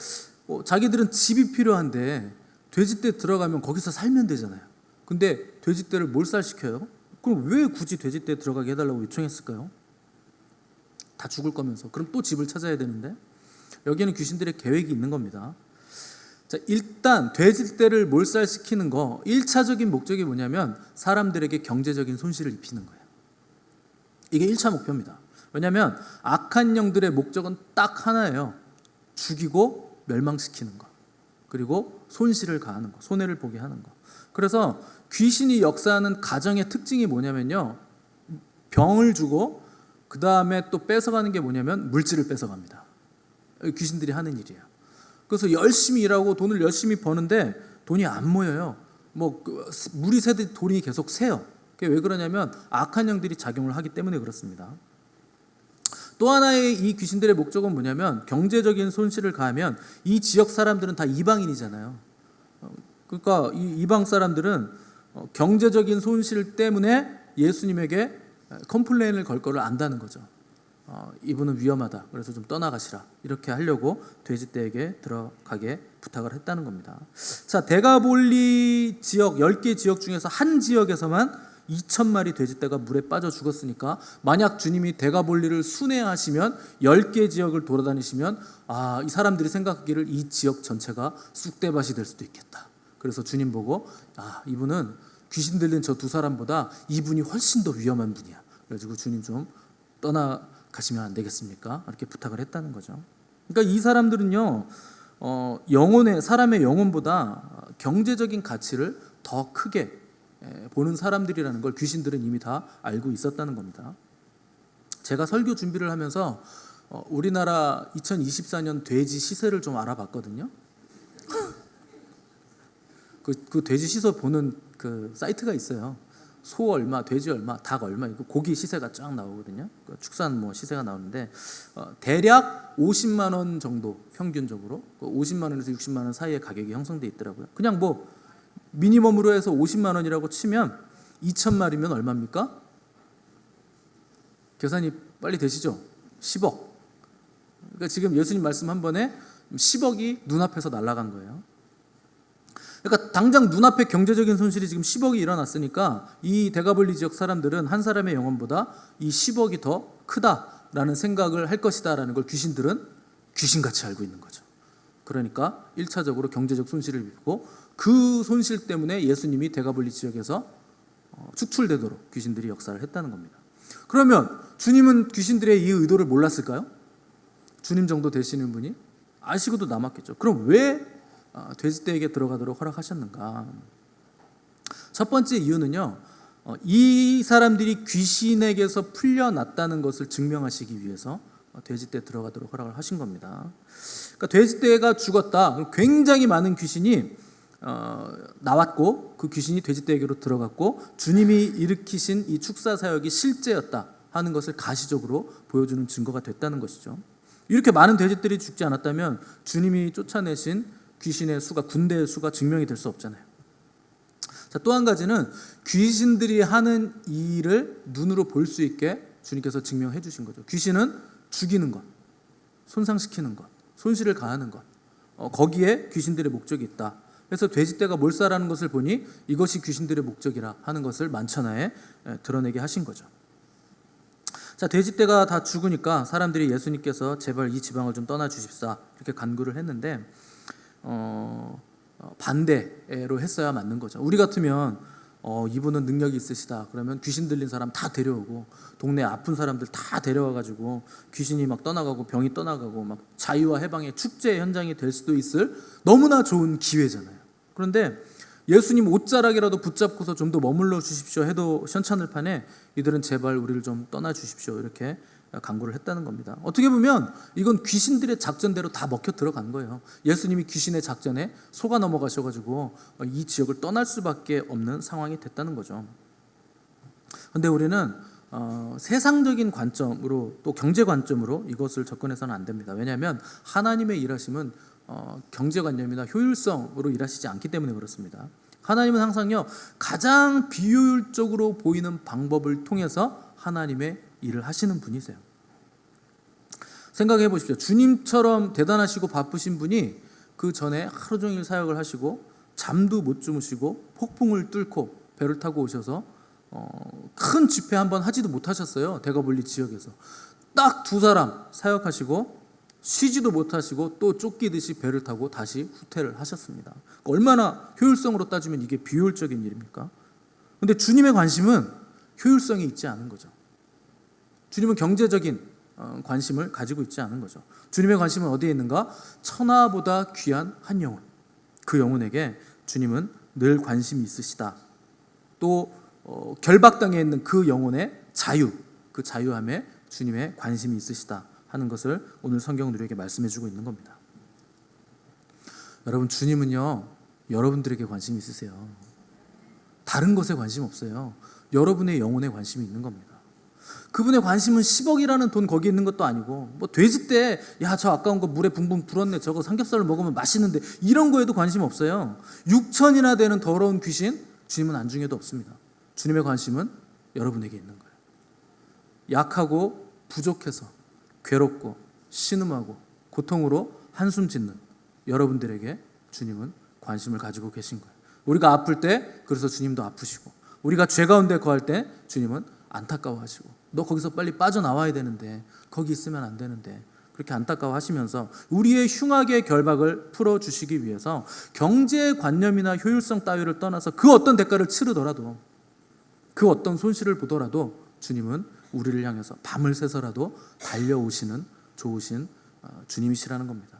자기들은 집이 필요한데 돼지떼 들어가면 거기서 살면 되잖아요. 근데 돼지떼를 몰살시켜요? 그럼 왜 굳이 돼지떼에 들어가게 해달라고 요청했을까요? 다 죽을 거면서. 그럼 또 집을 찾아야 되는데. 여기에는 귀신들의 계획이 있는 겁니다. 자, 일단 돼지떼를 몰살시키는 거 1차적인 목적이 뭐냐면 사람들에게 경제적인 손실을 입히는 거예요. 이게 1차 목표입니다. 왜냐하면 악한 영들의 목적은 딱 하나예요. 죽이고 멸망시키는 거, 그리고 손실을 가하는 거, 손해를 보게 하는 거. 그래서 귀신이 역사하는 가정의 특징이 뭐냐면요, 병을 주고 그 다음에 또 뺏어가는 게 뭐냐면 물질을 뺏어갑니다. 귀신들이 하는 일이에요. 그래서 열심히 일하고 돈을 열심히 버는데 돈이 안 모여요. 물이 새듯 돈이 계속 새요. 그게 왜 그러냐면 악한 영들이 작용을 하기 때문에 그렇습니다. 또 하나의 이 귀신들의 목적은 뭐냐면 경제적인 손실을 가하면, 이 지역 사람들은 다 이방인이잖아요. 그러니까 이 이방 사람들은 경제적인 손실 때문에 예수님에게 컴플레인을 걸 거를 안다는 거죠. 이분은 위험하다. 그래서 좀 떠나가시라. 이렇게 하려고 돼지떼에게 들어가게 부탁을 했다는 겁니다. 자, 데가볼리 지역 10개 지역 중에서 한 지역에서만 2,000마리 돼지떼가 물에 빠져 죽었으니까 만약 주님이 데가볼리를 순회하시면 10개 지역을 돌아다니시면 이 사람들이 생각하기를 이 지역 전체가 쑥대밭이 될 수도 있겠다. 그래서 주님 보고 이분은 귀신 들린 저 두 사람보다 이분이 훨씬 더 위험한 분이야. 그래가지고 주님 좀 떠나가시면 안 되겠습니까? 이렇게 부탁을 했다는 거죠. 그러니까 이 사람들은요, 사람의 영혼보다 경제적인 가치를 더 크게 보는 사람들이라는 걸 귀신들은 이미 다 알고 있었다는 겁니다. 제가 설교 준비를 하면서 우리나라 2024년 돼지 시세를 좀 알아봤거든요. 그 돼지 시세 보는 그 사이트가 있어요. 소 얼마, 돼지 얼마, 닭 얼마, 이거 고기 시세가 쫙 나오거든요. 축산 시세가 나오는데 대략 50만 원 정도 평균적으로 50만 원에서 60만 원 사이의 가격이 형성돼 있더라고요. 그냥 미니멈으로 해서 50만 원이라고 치면 2,000마리면 얼마입니까? 계산이 빨리 되시죠? 10억. 그러니까 지금 예수님 말씀 한 번에 10억이 눈앞에서 날아간 거예요. 그러니까 당장 눈앞에 경제적인 손실이 지금 10억이 일어났으니까 이 데가볼리 지역 사람들은 한 사람의 영혼보다 이 10억이 더 크다라는 생각을 할 것이다라는 걸 귀신들은 귀신같이 알고 있는 거죠. 그러니까 1차적으로 경제적 손실을 입고 그 손실 때문에 예수님이 데가볼리 지역에서 축출되도록 귀신들이 역사를 했다는 겁니다. 그러면 주님은 귀신들의 이 의도를 몰랐을까요? 주님 정도 되시는 분이 아시고도 남았겠죠. 그럼 왜 돼지떼에게 들어가도록 허락하셨는가? 첫 번째 이유는요, 이 사람들이 귀신에게서 풀려났다는 것을 증명하시기 위해서 돼지떼에 들어가도록 허락을 하신 겁니다. 그러니까 돼지떼가 죽었다. 굉장히 많은 귀신이 나왔고 그 귀신이 돼지떼에게로 들어갔고 주님이 일으키신 이 축사 사역이 실제였다 하는 것을 가시적으로 보여주는 증거가 됐다는 것이죠. 이렇게 많은 돼지들이 죽지 않았다면 주님이 쫓아내신 귀신의 수가, 군대의 수가 증명이 될 수 없잖아요. 자, 또 한 가지는 귀신들이 하는 일을 눈으로 볼 수 있게 주님께서 증명해 주신 거죠. 귀신은 죽이는 것, 손상시키는 것, 손실을 가하는 것, 거기에 귀신들의 목적이 있다. 그래서 돼지떼가 몰살하는 것을 보니 이것이 귀신들의 목적이라 하는 것을 만천하에 드러내게 하신 거죠. 자, 돼지떼가 다 죽으니까 사람들이 예수님께서 제발 이 지방을 좀 떠나 주십사 이렇게 간구를 했는데 반대로 했어야 맞는 거죠. 우리 같으면 이분은 능력이 있으시다 그러면 귀신 들린 사람 다 데려오고 동네 아픈 사람들 다 데려와가지고 귀신이 막 떠나가고 병이 떠나가고 막 자유와 해방의 축제 현장이 될 수도 있을 너무나 좋은 기회잖아요. 그런데 예수님 옷자락이라도 붙잡고서 좀 더 머물러 주십시오 해도 현찮을 판에 이들은 제발 우리를 좀 떠나 주십시오 이렇게 간구를 했다는 겁니다. 어떻게 보면 이건 귀신들의 작전대로 다 먹혀 들어간 거예요. 예수님이 귀신의 작전에 속아 넘어가셔가지고 이 지역을 떠날 수밖에 없는 상황이 됐다는 거죠. 그런데 우리는 세상적인 관점으로 또 경제 관점으로 이것을 접근해서는 안 됩니다. 왜냐하면 하나님의 일하심은 경제관념이나 효율성으로 일하시지 않기 때문에 그렇습니다. 하나님은 항상요 가장 비효율적으로 보이는 방법을 통해서 하나님의 일을 하시는 분이세요. 생각해 보십시오. 주님처럼 대단하시고 바쁘신 분이 그 전에 하루 종일 사역을 하시고 잠도 못 주무시고 폭풍을 뚫고 배를 타고 오셔서 큰 집회 한번 하지도 못하셨어요. 데가볼리 지역에서 딱 두 사람 사역하시고 쉬지도 못하시고 또 쫓기듯이 배를 타고 다시 후퇴를 하셨습니다. 얼마나 효율성으로 따지면 이게 비효율적인 일입니까? 그런데 주님의 관심은 효율성이 있지 않은 거죠. 주님은 경제적인 관심을 가지고 있지 않은 거죠. 주님의 관심은 어디에 있는가? 천하보다 귀한 한 영혼, 그 영혼에게 주님은 늘 관심이 있으시다. 또 결박당해 있는 그 영혼의 자유, 그 자유함에 주님의 관심이 있으시다 하는 것을 오늘 성경은 우리에게 말씀해 주고 있는 겁니다. 여러분, 주님은요 여러분들에게 관심이 있으세요. 다른 것에 관심 없어요. 여러분의 영혼에 관심이 있는 겁니다. 그분의 관심은 10억이라는 돈 거기 있는 것도 아니고 돼지떼 저 아까운 거 물에 붕붕 불었네 저거 삼겹살을 먹으면 맛있는데 이런 거에도 관심 없어요. 6천이나 되는 더러운 귀신 주님은 안중에도 없습니다. 주님의 관심은 여러분에게 있는 거예요. 약하고 부족해서 괴롭고 신음하고 고통으로 한숨 짓는 여러분들에게 주님은 관심을 가지고 계신 거예요. 우리가 아플 때 그래서 주님도 아프시고, 우리가 죄 가운데 거할 때 주님은 안타까워하시고, 너 거기서 빨리 빠져나와야 되는데, 거기 있으면 안 되는데, 그렇게 안타까워하시면서 우리의 흉악의 결박을 풀어주시기 위해서 경제관념이나 효율성 따위를 떠나서 그 어떤 대가를 치르더라도, 그 어떤 손실을 보더라도 주님은 우리를 향해서 밤을 새서라도 달려오시는 좋으신 주님이시라는 겁니다.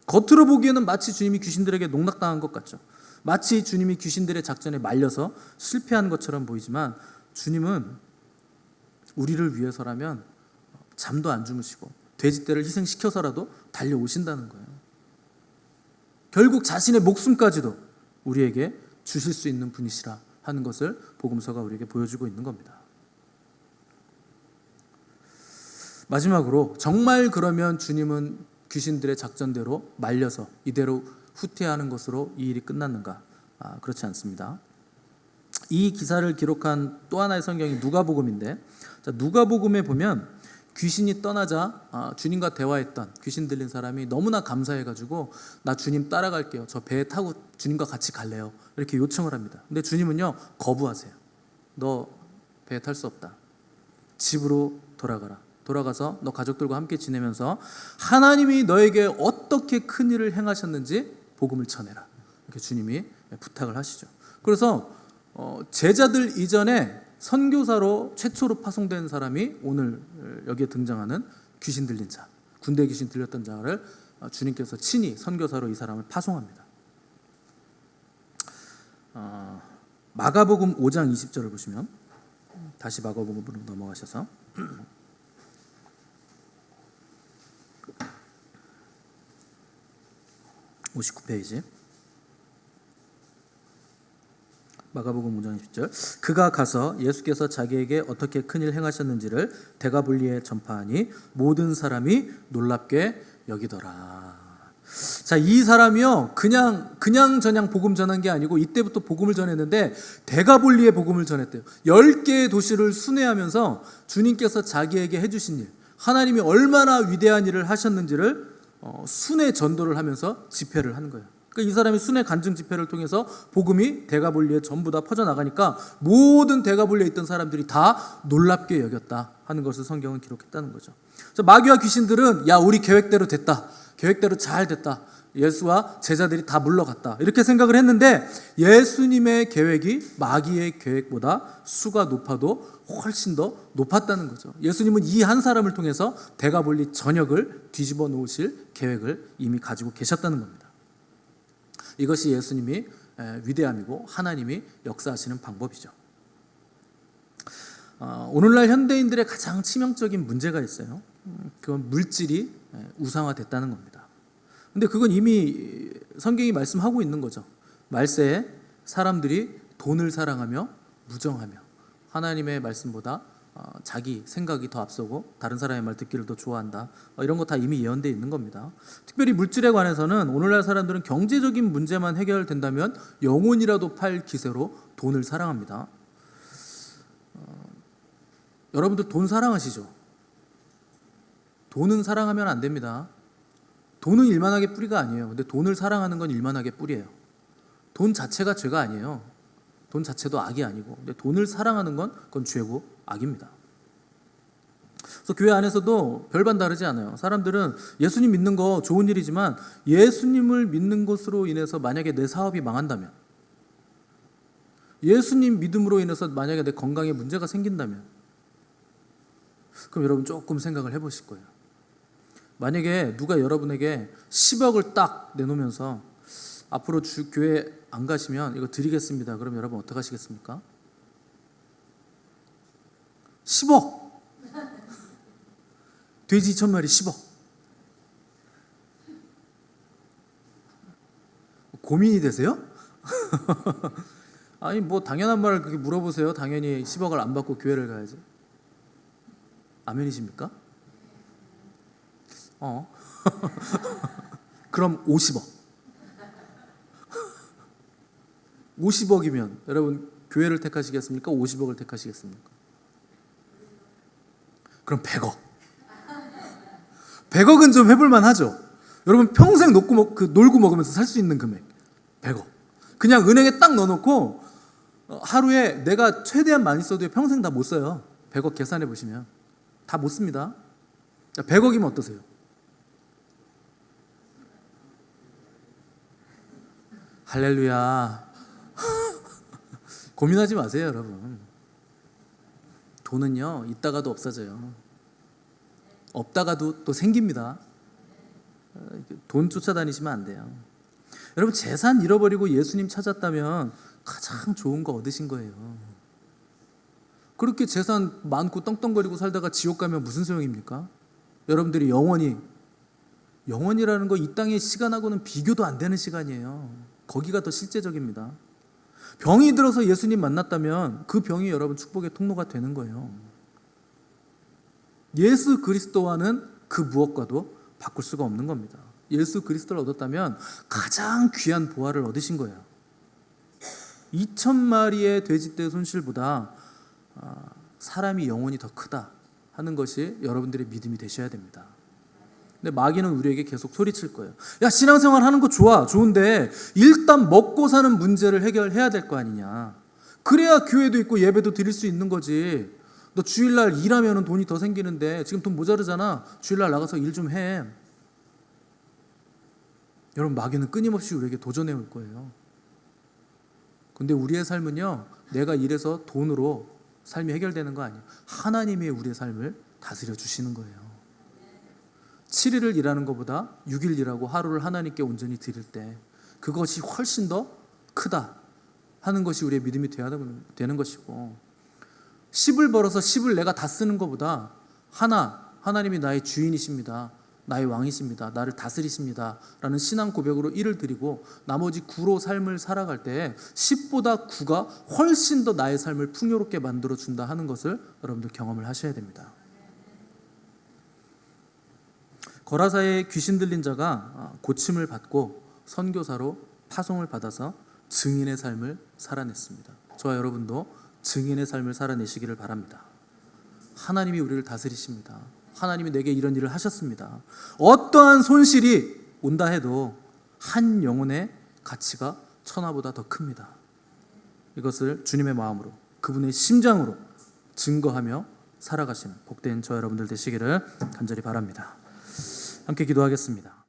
겉으로 보기에는 마치 주님이 귀신들에게 농락당한 것 같죠. 마치 주님이 귀신들의 작전에 말려서 실패한 것처럼 보이지만, 주님은 우리를 위해서라면 잠도 안 주무시고 돼지떼를 희생시켜서라도 달려오신다는 거예요. 결국 자신의 목숨까지도 우리에게 주실 수 있는 분이시라 하는 것을 복음서가 우리에게 보여주고 있는 겁니다. 마지막으로, 정말 그러면 주님은 귀신들의 작전대로 말려서 이대로 후퇴하는 것으로 이 일이 끝났는가? 그렇지 않습니다. 이 기사를 기록한 또 하나의 성경이 누가복음인데, 누가복음에 보면 귀신이 떠나자 주님과 대화했던 귀신 들린 사람이 너무나 감사해가지고, 나 주님 따라갈게요, 저 배에 타고 주님과 같이 갈래요, 이렇게 요청을 합니다. 근데 주님은요, 거부하세요. 너 배에 탈 수 없다. 집으로 돌아가라. 돌아가서 너 가족들과 함께 지내면서 하나님이 너에게 어떻게 큰 일을 행하셨는지 복음을 전해라, 이렇게 주님이 부탁을 하시죠. 그래서 제자들 이전에 선교사로 최초로 파송된 사람이 오늘 여기에 등장하는 귀신 들린 자, 군대 귀신 들렸던 자를 주님께서 친히 선교사로 이 사람을 파송합니다. 마가복음 5장 20절을 보시면, 다시 마가복음으로 넘어가셔서 59페이지, 마가복음 5장 20절. 그가 가서 예수께서 자기에게 어떻게 큰일 행하셨는지를 데가볼리에 전파하니 모든 사람이 놀랍게 여기더라. 자, 이 사람이요, 그냥 저냥 복음 전한 게 아니고 이때부터 복음을 전했는데 데가볼리에 복음을 전했대요. 10개의 도시를 순회하면서 주님께서 자기에게 해주신 일, 하나님이 얼마나 위대한 일을 하셨는지를 순회 전도를 하면서 집회를 하는 거예요. 그러니까 이 사람이 순회 간증 집회를 통해서 복음이 데가볼리에 전부 다 퍼져나가니까 모든 데가볼리에 있던 사람들이 다 놀랍게 여겼다 하는 것을 성경은 기록했다는 거죠. 마귀와 귀신들은, 야, 우리 계획대로 됐다, 계획대로 잘 됐다, 예수와 제자들이 다 물러갔다, 이렇게 생각을 했는데, 예수님의 계획이 마귀의 계획보다 수가 높아도 훨씬 더 높았다는 거죠. 예수님은 이 한 사람을 통해서 데가볼리 전역을 뒤집어 놓으실 계획을 이미 가지고 계셨다는 겁니다. 이것이 예수님이 위대함이고 하나님이 역사하시는 방법이죠. 오늘날 현대인들의 가장 치명적인 문제가 있어요. 그건 물질이 우상화됐다는 겁니다. 근데 그건 이미 성경이 말씀하고 있는 거죠. 말세에 사람들이 돈을 사랑하며 무정하며 하나님의 말씀보다 자기 생각이 더 앞서고 다른 사람의 말 듣기를 더 좋아한다, 이런 거 다 이미 예언되어 있는 겁니다. 특별히 물질에 관해서는 오늘날 사람들은 경제적인 문제만 해결된다면 영혼이라도 팔 기세로 돈을 사랑합니다. 여러분들 돈 사랑하시죠? 돈은 사랑하면 안 됩니다. 돈은 일만하게 뿌리가 아니에요. 근데 돈을 사랑하는 건 일만하게 뿌리예요. 돈 자체가 죄가 아니에요. 돈 자체도 악이 아니고, 근데 돈을 사랑하는 건 그건 죄고 악입니다. 그래서 교회 안에서도 별반 다르지 않아요. 사람들은 예수님 믿는 거 좋은 일이지만 예수님을 믿는 것으로 인해서 만약에 내 사업이 망한다면, 예수님 믿음으로 인해서 만약에 내 건강에 문제가 생긴다면, 그럼 여러분 조금 생각을 해보실 거예요. 만약에 누가 여러분에게 10억을 딱 내놓으면서 앞으로 교회 안 가시면 이거 드리겠습니다, 그럼 여러분 어떻게 하시겠습니까? 10억! 돼지 2,000마리 10억! 고민이 되세요? 아니 뭐 당연한 말을 그렇게 물어보세요. 당연히 10억을 안 받고 교회를 가야지. 아멘이십니까? 그럼 50억. 50억이면 여러분 교회를 택하시겠습니까? 50억을 택하시겠습니까? 그럼 100억. 100억은 좀 해볼만 하죠. 여러분 평생 놀고 먹으면서 살 수 있는 금액 100억. 그냥 은행에 딱 넣어놓고 하루에 내가 최대한 많이 써도 평생 다 못 써요. 100억 계산해 보시면 다 못 씁니다. 100억이면 어떠세요? 할렐루야. 고민하지 마세요, 여러분. 돈은요, 있다가도 없어져요. 없다가도 또 생깁니다. 돈 쫓아다니시면 안 돼요. 여러분, 재산 잃어버리고 예수님 찾았다면 가장 좋은 거 얻으신 거예요. 그렇게 재산 많고 떵떵거리고 살다가 지옥 가면 무슨 소용입니까? 여러분들이 영원이라는 거 이 땅의 시간하고는 비교도 안 되는 시간이에요. 거기가 더 실제적입니다. 병이 들어서 예수님 만났다면 그 병이 여러분 축복의 통로가 되는 거예요. 예수 그리스도와는 그 무엇과도 바꿀 수가 없는 겁니다. 예수 그리스도를 얻었다면 가장 귀한 보화를 얻으신 거예요. 2,000마리의 돼지떼 손실보다 사람이 영혼이 더 크다 하는 것이 여러분들의 믿음이 되셔야 됩니다. 근데 마귀는 우리에게 계속 소리칠 거예요. 야, 신앙생활 하는 거 좋은데 일단 먹고 사는 문제를 해결해야 될 거 아니냐. 그래야 교회도 있고 예배도 드릴 수 있는 거지. 너 주일날 일하면 돈이 더 생기는데 지금 돈 모자르잖아. 주일날 나가서 일 좀 해. 여러분, 마귀는 끊임없이 우리에게 도전해 올 거예요. 근데 우리의 삶은요, 내가 일해서 돈으로 삶이 해결되는 거 아니에요. 하나님이 우리의 삶을 다스려 주시는 거예요. 7일을 일하는 것보다 6일 일하고 하루를 하나님께 온전히 드릴 때 그것이 훨씬 더 크다 하는 것이 우리의 믿음이 되는 것이고, 10을 벌어서 10을 내가 다 쓰는 것보다 하나님이 나의 주인이십니다, 나의 왕이십니다, 나를 다스리십니다 라는 신앙 고백으로 1을 드리고 나머지 9로 삶을 살아갈 때 10보다 9가 훨씬 더 나의 삶을 풍요롭게 만들어준다 하는 것을 여러분들 경험을 하셔야 됩니다. 거라사의 귀신 들린 자가 고침을 받고 선교사로 파송을 받아서 증인의 삶을 살아냈습니다. 저와 여러분도 증인의 삶을 살아내시기를 바랍니다. 하나님이 우리를 다스리십니다. 하나님이 내게 이런 일을 하셨습니다. 어떠한 손실이 온다 해도 한 영혼의 가치가 천하보다 더 큽니다. 이것을 주님의 마음으로, 그분의 심장으로 증거하며 살아가시는 복된 저 여러분들 되시기를 간절히 바랍니다. 함께 기도하겠습니다.